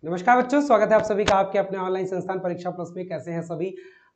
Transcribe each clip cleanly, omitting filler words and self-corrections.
नमस्कार बच्चों, स्वागत है आप सभी का आपके अपने ऑनलाइन संस्थान परीक्षा प्लस में। कैसे हैं सभी?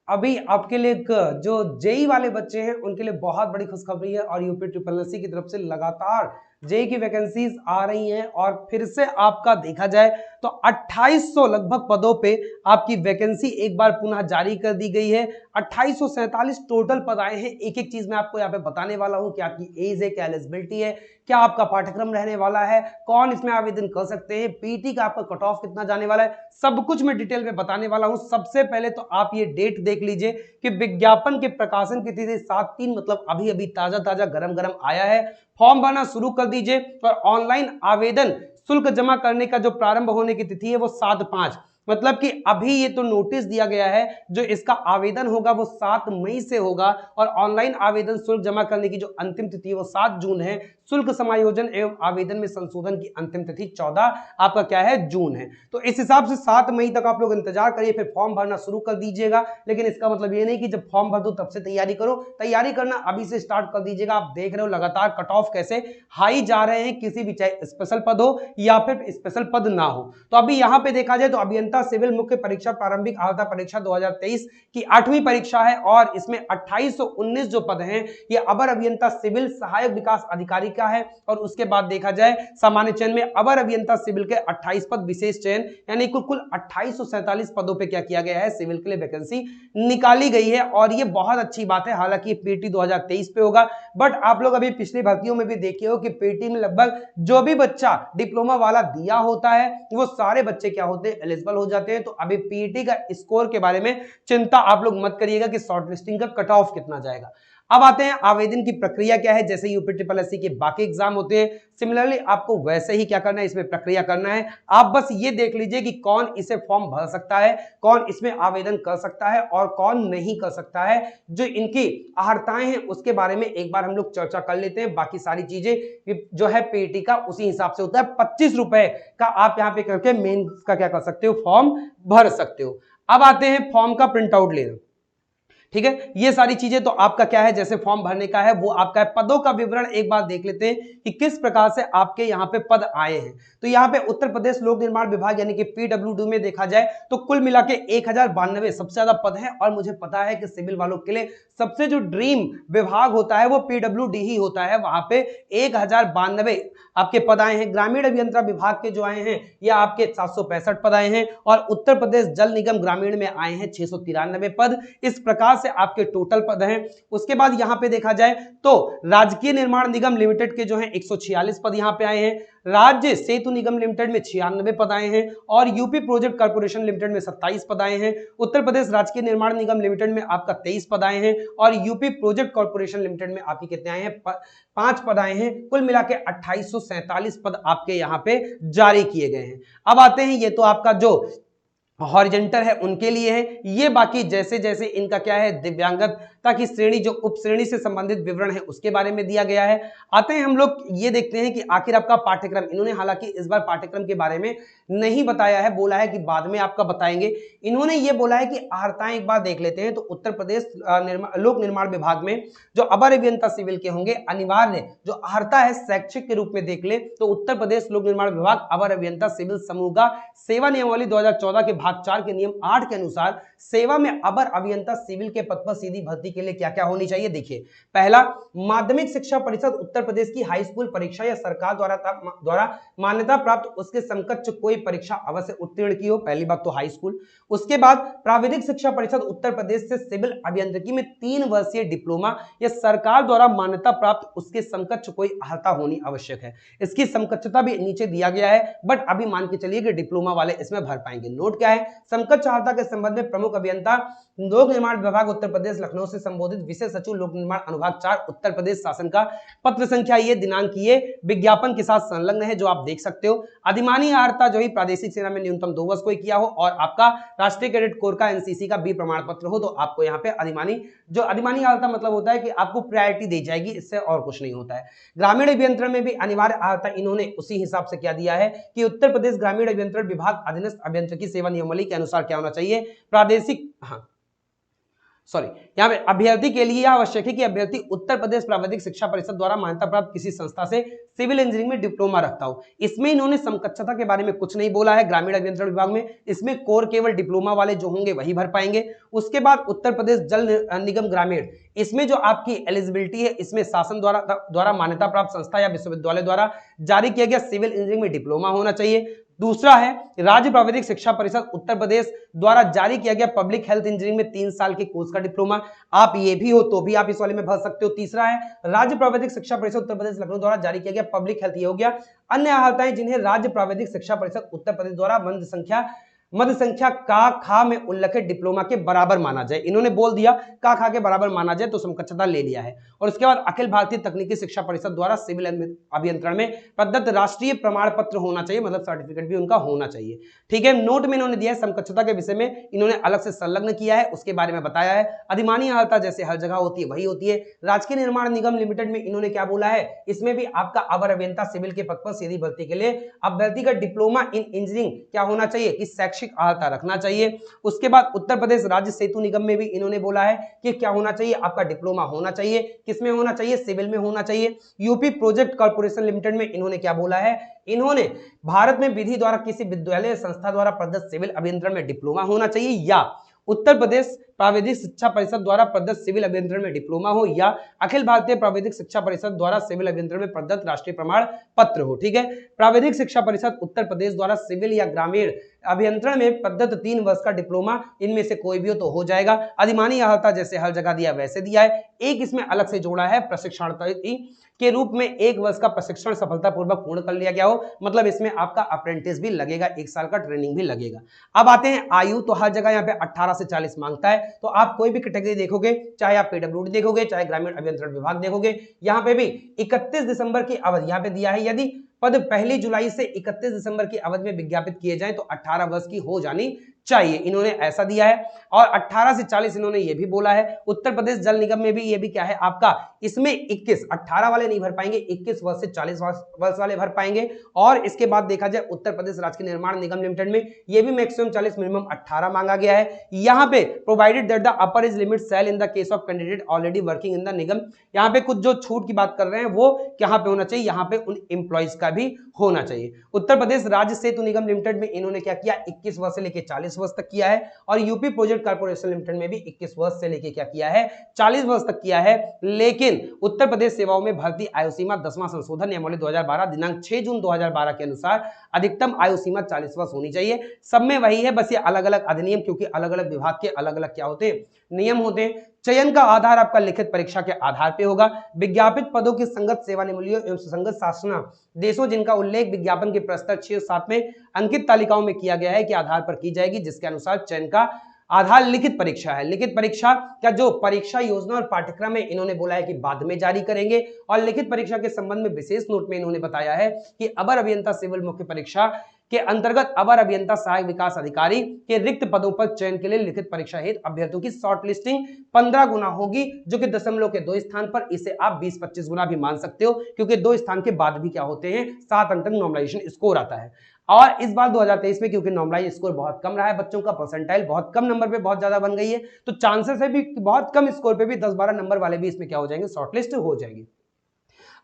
अभी आपके लिए जो जेई वाले बच्चे हैं उनके लिए बहुत बड़ी खुशखबरी है और यूपी ट्रिपल एससी की तरफ से लगातार जेई की वैकेंसीज आ रही हैं और फिर से आपका देखा जाए तो 2800 लगभग पदों पे आपकी वैकेंसी एक बार पुनः जारी कर दी गई है। 2847 टोटल पद आए हैं। एक एक चीज मैं आपको यहाँ पे बताने वाला हूँ कि आपकी एज है, क्या एलिजिबिलिटी है, क्या आपका पाठ्यक्रम रहने वाला है, कौन इसमें आवेदन कर सकते हैं, पीटी का आपका कट ऑफ कितना जाने वाला है, सब कुछ मैं डिटेल में बताने वाला हूं। सबसे पहले तो आप ये डेट देख लीजिए कि विज्ञापन के प्रकाशन की तिथि 7/3 मतलब अभी अभी ताजा ताजा गरम गरम आया है। फॉर्म भरना शुरू कर दीजिए और ऑनलाइन आवेदन शुल्क जमा करने का जो प्रारंभ होने की तिथि है वो 7/5 मतलब कि अभी ये तो नोटिस दिया गया है, जो इसका आवेदन होगा वो 7 मई से होगा और ऑनलाइन आवेदन शुल्क जमा करने की जो अंतिम तिथि है वो 7 जून है। शुल्क समायोजन एवं आवेदन में संशोधन की अंतिम तिथि 14 आपका क्या है, जून है। तो इस हिसाब से 7 मई तक आप लोग इंतजार करिए, फिर फॉर्म भरना शुरू कर दीजिएगा। लेकिन इसका मतलब ये नहीं कि जब फॉर्म भर दो तब से तैयारी करो, तैयारी करना अभी से स्टार्ट कर दीजिएगा। आप देख रहे हो लगातार कट ऑफ कैसे हाई जा रहे हैं, किसी भी चाहे स्पेशल पद हो या फिर स्पेशल पद ना हो। तो अभी यहां पे देखा जाए तो अभियंता सिविल मुख्य परीक्षा प्रारंभिक अर्हता परीक्षा 2023 की 8वीं परीक्षा है और इसमें 2819 जो पद हैं ये अवर अभियंता सिविल सहायक विकास अधिकारी का है। और उसके बाद देखा जाए सामान्य चयन में अवर अभियंता सिविल के 28 पद, विशेष चयन यानी कुल 2847 पदों पे क्या किया गया है, सिविल के लिए वैकेंसी निकाली गई है। और ये बहुत अच्छी बात है। हालांकि पीटी 2023 पे होगा, बट आप लोग अभी पिछली भर्तियों में भी देखे हो कि पीटी में लगभग जो भी बच्चा डिप्लोमा वाला दिया होता है वो सारे बच्चे क्या होते हैं, एलिजिबल हो जाते हैं। तो अभी पीटी का स्कोर के बारे में चिंता आप लोग मत करिएगा कि शॉर्ट लिस्टिंग का कट ऑफ कितना जाएगा। अब आते हैं आवेदन की प्रक्रिया क्या है। जैसे यूपी ट्रिपल एससी के बाकी एग्जाम होते हैं, सिमिलरली आपको वैसे ही क्या करना है, इसमें प्रक्रिया करना है। आप बस ये देख लीजिए कि कौन इसे फॉर्म भर सकता है, कौन इसमें आवेदन कर सकता है और कौन नहीं कर सकता है। जो इनकी अर्हताएं हैं उसके बारे में एक बार हम लोग चर्चा कर लेते हैं। बाकी सारी चीजें जो है पीटी का उसी हिसाब से होता है। 25 रुपए का आप यहाँ पे करके मेन का क्या कर सकते हो, फॉर्म भर सकते हो। अब आते हैं फॉर्म का प्रिंट आउट लेना। ठीक है, ये सारी चीजें तो आपका क्या है, जैसे फॉर्म भरने का है वो आपका है। पदों का विवरण एक बार देख लेते हैं कि किस प्रकार से आपके यहाँ पे पद आए हैं। तो यहाँ पे उत्तर प्रदेश लोक निर्माण विभाग यानी कि पीडब्ल्यूडी में देखा जाए तो कुल मिला के 1092 सबसे ज्यादा पद है। और मुझे पता है कि सिविल वालों के लिए सबसे जो ड्रीम विभाग होता है वो पीडब्ल्यूडी ही होता है। वहां पे 1092 आपके पद आए हैं। ग्रामीण अभियंत्रण विभाग के जो आए हैं या आपके 765 पद आए हैं और उत्तर प्रदेश जल निगम ग्रामीण में आए हैं 693 पद। इस प्रकार से आपके टोटल पद हैं। उसके बाद यहां पे देखा जाए तो राजकीय निर्माण निगम लिमिटेड के जो हैं 146 पद यहां पे आए हैं। राज्य सेतु निगम लिमिटेड में 96 पद आए हैं और यूपी प्रोजेक्ट कॉर्पोरेशन लिमिटेड में 27 पद आए हैं। उत्तर प्रदेश राजकीय निर्माण निगम लिमिटेड में आपका 23 पद आए हैं और यूपी प्रोजेक्ट कॉर्पोरेशन लिमिटेड में आपके कितने आए हैं, 5 पद आए हैं। कुल मिला के 2847 पद आपके यहाँ पे जारी किए गए हैं। अब आते हैं, ये तो आपका जो हॉरिजेंटल है उनके लिए है। ये बाकी जैसे जैसे इनका क्या है, दिव्यांगता की श्रेणी जो उप श्रेणी से संबंधित विवरण है उसके बारे में दिया गया है। आते हैं हम लोग ये देखते हैं कि आखिर आपका पाठ्यक्रम, इन्होंने हालांकि इस बार पाठ्यक्रम के बारे में नहीं बताया है, बोला है कि बाद में आपका बताएंगे। इन्होंने ये बोला है कि अर्हताएं एक बार देख लेते हैं। तो उत्तर प्रदेश लोक निर्माण विभाग में जो अवर अभियंता सिविल के होंगे, अनिवार्य जो अर्हता है शैक्षिक के रूप में देख ले तो उत्तर प्रदेश लोक निर्माण विभाग अवर अभियंता सिविल समूह का सेवा नियमावली 2014 के भाग 4 के नियम 8 के अनुसार सेवा में अवर अभियंता सिविल के पद पर सीधी भर्ती के लिए क्या क्या होनी चाहिए। देखिए, पहला, माध्यमिक शिक्षा परिषद उत्तर प्रदेश की हाई स्कूल परीक्षा या सरकार द्वारा मान्यता प्राप्त उसके समकक्ष कोई परीक्षा अवश्य उत्तीर्ण की हो। पहली बात तो हाई स्कूल। उसके बाद प्राविधिक शिक्षा परिषद उत्तर प्रदेश से सिविल अभियांत्रिकी में 3 वर्षीय डिप्लोमा या सरकार द्वारा मान्यता प्राप्त उसके समकक्ष कोई अर्हता होनी आवश्यक है। इसकी समकक्षता भी नीचे दिया गया है, बट अभी मान के चलिए कि डिप्लोमा वाले इसमें भर पाएंगे। नोट क्या है, समकक्ष अर्हता के संबंध में प्रमुख अभियंता लोक निर्माण विभाग उत्तर प्रदेश लखनऊ से संबोधित विशेष सचिव लोक निर्माण अनुभाग 4 उत्तर प्रदेश शासन का पत्र संख्या ये दिनांक ये विज्ञापन के साथ संलग्न है, जो आप देख सकते हो। अधिमानी अर्हता जो ही प्रादेशिक सेना में न्यूनतम 2 वर्ष कोई किया हो और आपका राष्ट्रीय कैडेट कोर का एनसीसी का बी प्रमाण पत्र हो तो आपको यहाँ पे अधिमानी अर्हता मतलब होता है कि आपको प्रायोरिटी दी जाएगी, इससे और कुछ नहीं होता है। ग्रामीण अभियंत्रण में भी अनिवार्य अर्हता इन्होंने उसी हिसाब से क्या दिया है कि उत्तर प्रदेश ग्रामीण अभियंत्रण विभाग अधीनस्थ अभियंत्रिकी सेवा नियमावली के अनुसार क्या होना चाहिए, प्रादेशिक सॉरी, यहाँ पे अभ्यर्थी के लिए यह आवश्यक है कि अभ्यर्थी उत्तर प्रदेश प्राविधिक शिक्षा परिषद द्वारा मान्यता प्राप्त किसी संस्था से सिविल इंजीनियरिंग में डिप्लोमा रखता हो। इसमें इन्होंने समकक्षता के बारे में कुछ नहीं बोला है ग्रामीण अभियंत्रण विभाग में। इसमें कोर केवल डिप्लोमा वाले जो होंगे वही भर पाएंगे। उसके बाद उत्तर प्रदेश जल निगम ग्रामीण, इसमें जो आपकी एलिजिबिलिटी है, इसमें शासन द्वारा मान्यता प्राप्त संस्था या विश्वविद्यालय द्वारा जारी किया गया सिविल इंजीनियरिंग में डिप्लोमा होना चाहिए। दूसरा है राज्य प्राविधिक शिक्षा परिषद उत्तर प्रदेश द्वारा जारी किया गया पब्लिक हेल्थ इंजीनियरिंग में 3 साल के कोर्स का डिप्लोमा, आप ये भी हो तो भी आप इस वाले में भर सकते हो। तीसरा है राज्य प्राविधिक शिक्षा परिषद उत्तर प्रदेश लखनऊ द्वारा जारी किया गया पब्लिक हेल्थ, ये हो गया। अन्य अहर्ताएं जिन्हें राज्य प्राविधिक शिक्षा परिषद उत्तर प्रदेश द्वारा मध्य संख्या का खा में उल्लेखित डिप्लोमा के बराबर माना जाए। इन्होंने बोल दिया का खा के बराबर माना जाए तो समकक्षता ले लिया है। और उसके बाद अखिल भारतीय तकनीकी शिक्षा परिषद द्वारा सिविल अभियंत्रण में प्रदत्त राष्ट्रीय प्रमाण पत्र होना चाहिए, मतलब सर्टिफिकेट भी उनका होना चाहिए। ठीक है, नोट में इन्होंने दिया है समकक्षता के विषय में इन्होंने अलग से संलग्न किया है, उसके बारे में बताया है। अधिमानी अहर्ता जैसे हर जगह होती है वही होती है। राजकीय निर्माण निगम लिमिटेड में इन्होंने क्या बोला है, इसमें भी आपका अवर अभियंता सिविल के पद पर सीधी भर्ती के लिए अभ्यर्थी का डिप्लोमा इन इंजीनियरिंग क्या होना चाहिए कि शैक्षिक अहर्ता रखना चाहिए। उसके बाद उत्तर प्रदेश राज्य सेतु निगम में भी इन्होंने बोला है कि क्या होना चाहिए, आपका डिप्लोमा होना चाहिए। किसमें होना चाहिए, सिविल में होना चाहिए। यूपी प्रोजेक्ट कॉर्पोरेशन लिमिटेड में इन्होंने क्या बोला है, इन्होंने भारत में विधि द्वारा किसी विद्यालय संस्था द्वारा प्रदत्त सिविल अभियंत्रण में डिप्लोमा होना चाहिए, या उत्तर प्रदेश प्राविधिक शिक्षा परिषद द्वारा प्रदत्त सिविल अभियंत्रण में डिप्लोमा हो, या अखिल भारतीय प्राविधिक शिक्षा परिषद द्वारा सिविल अभियंत्रण में प्रदत्त राष्ट्रीय प्रमाण पत्र हो। ठीक है, प्राविधिक शिक्षा परिषद उत्तर प्रदेश द्वारा सिविल या ग्रामीण अभियंत्रण में प्रदत्त 3 वर्ष का डिप्लोमा, इनमें से कोई भी हो तो हो जाएगा। अधिमानी अहर्ता जैसे हर जगह दिया वैसे दिया है। एक इसमें अलग से जोड़ा है प्रशिक्षणार्थी के रूप में 1 वर्ष का प्रशिक्षण सफलतापूर्वक पूर्ण कर लिया गया हो, मतलब इसमें आपका अप्रेंटिस भी लगेगा, 1 साल का ट्रेनिंग भी लगेगा। अब आते हैं आयु, तो हर जगह यहाँ पे 18 से 40 मांगता है, तो आप कोई भी कैटेगरी देखोगे, चाहे आप पीडब्ल्यूडी देखोगे, चाहे ग्रामीण अभियंत्रण विभाग देखोगे, यहाँ पे भी 31 दिसंबर की अवधि यहाँ पे दिया है। यदि पद 1 जुलाई से 31 दिसंबर की अवधि में विज्ञापित किए जाएं तो 18 वर्ष की हो जानी चाहिए, इन्होंने ऐसा दिया है। और 18 से 40 इन्होंने ये भी बोला है। उत्तर प्रदेश जल निगम में भी ये भी क्या है आपका, इसमें 21, 18 वाले नहीं भर पाएंगे, 21 वर्ष से 40 वर्ष वाले भर पाएंगे। और इसके बाद देखा जाए उत्तर प्रदेश राजकीय निर्माण निगम लिमिटेड में ये भी मैक्सिमम 40 मिनिमम 18 मांगा गया है। यहाँ पे provided that the upper age limit shall in the case of candidate already working in the nigam, यहाँ पे कुछ जो छूट की बात कर रहे हैं वो कहाँ पे होना चाहिए, यहाँ पे उन एम्प्लॉइज का भी होना चाहिए। उत्तर प्रदेश राज्य सेतु निगम लिमिटेड में इन्होंने क्या किया, 21 वर्ष से लेकर 40 वर्ष तक किया है। और यूपी प्रोजेक्ट कॉर्पोरेशन लिमिटेड में भी 21 वर्ष से लेकर क्या किया है, 40 वर्ष तक किया है। लेकिन उत्तर प्रदेश सेवाओं में भर्ती आयु सीमा 10वां संशोधन नियमावली 2012 दिनांक 6 जून 2012 के अनुसार अधिकतम आयु सीमा 40 वर्ष होनी चाहिए। सब में वही है, बस ये अलग अलग अधिनियम, क्योंकि अलग अलग विभाग के अलग अलग क्या होते हैं, नियम होते हैं। चयन का आधार आपका लिखित परीक्षा के आधार पे होगा। विज्ञापित पदों की संगत सेवानिवृत्तियों एवं संगत शासना देशों जिनका उल्लेख विज्ञापन के प्रस्तर 6 और 7 में अंकित तालिकाओं में किया गया है के आधार पर की जाएगी, जिसके अनुसार चयन का आधार लिखित परीक्षा है। लिखित परीक्षा का जो परीक्षा योजना और पाठ्यक्रम है इन्होंने बोला है कि बाद में जारी करेंगे। और लिखित परीक्षा के संबंध में विशेष नोट में इन्होंने बताया है कि अवर अभियंता सिविल मुख्य परीक्षा के अंतर्गत अवर अभियंता सहायक विकास अधिकारी के रिक्त पदों पर चयन के लिए लिखित परीक्षा हेतु अभ्यर्थियों की शॉर्ट लिस्टिंग 15 गुना होगी, जो कि दशमलव के 2 स्थान पर, इसे आप 20-25 गुना भी मान सकते हो, क्योंकि 2 स्थान के बाद भी क्या होते हैं, 7 अंक तक नॉर्मलाइजेशन स्कोर आता है। और इस बार 2023 में क्योंकि नॉर्मलाइज स्कोर बहुत कम रहा है, बच्चों का परसेंटाइल बहुत कम नंबर पे बहुत ज्यादा बन गई है, तो चांसेस है भी बहुत कम स्कोर पे भी 10-12 नंबर वाले भी इसमें क्या हो जाएंगे, शॉर्टलिस्ट हो जाएंगे।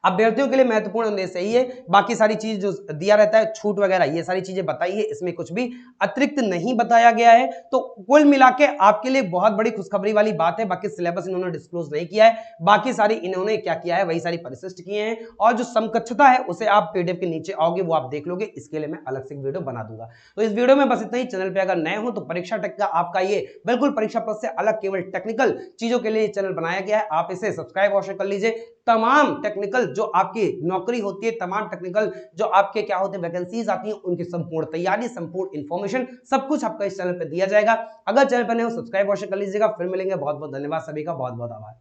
अभ्यर्थियों के लिए महत्वपूर्ण उद्देश्य सही है, बाकी सारी चीज जो दिया रहता है छूट वगैरह ये सारी चीजें बताई है, इसमें कुछ भी अतिरिक्त नहीं बताया गया है। तो कुल मिला के आपके लिए बहुत बड़ी खुशखबरी वाली बात है। बाकी सिलेबस इन्होंने डिस्क्लोज नहीं किया है, बाकी सारी इन्होंने क्या किया है वही सारी परिशिष्ट किए हैं। और जो समकक्षता है उसे आप पीडीएफ के नीचे आओगे वो आप देख लोगे, इसके लिए मैं अलग से वीडियो बना दूंगा। तो इस वीडियो में बस इतना ही। चैनल पे अगर नए हो तो परीक्षा टेक का आपका ये बिल्कुल परीक्षा प्लस से अलग केवल टेक्निकल चीजों के लिए चैनल बनाया गया है, आप इसे सब्सक्राइब अवश्य कर लीजिए। तमाम टेक्निकल जो आपकी नौकरी होती है, तमाम टेक्निकल जो आपके क्या होते हैं वैकेंसीज आती हैं, उनकी संपूर्ण तैयारी, संपूर्ण इंफॉर्मेशन सब कुछ आपका इस चैनल पे दिया जाएगा। अगर चैनल पर नए हो सब्सक्राइब अवश्य कर लीजिएगा। फिर मिलेंगे, बहुत बहुत धन्यवाद सभी का, बहुत बहुत आभार।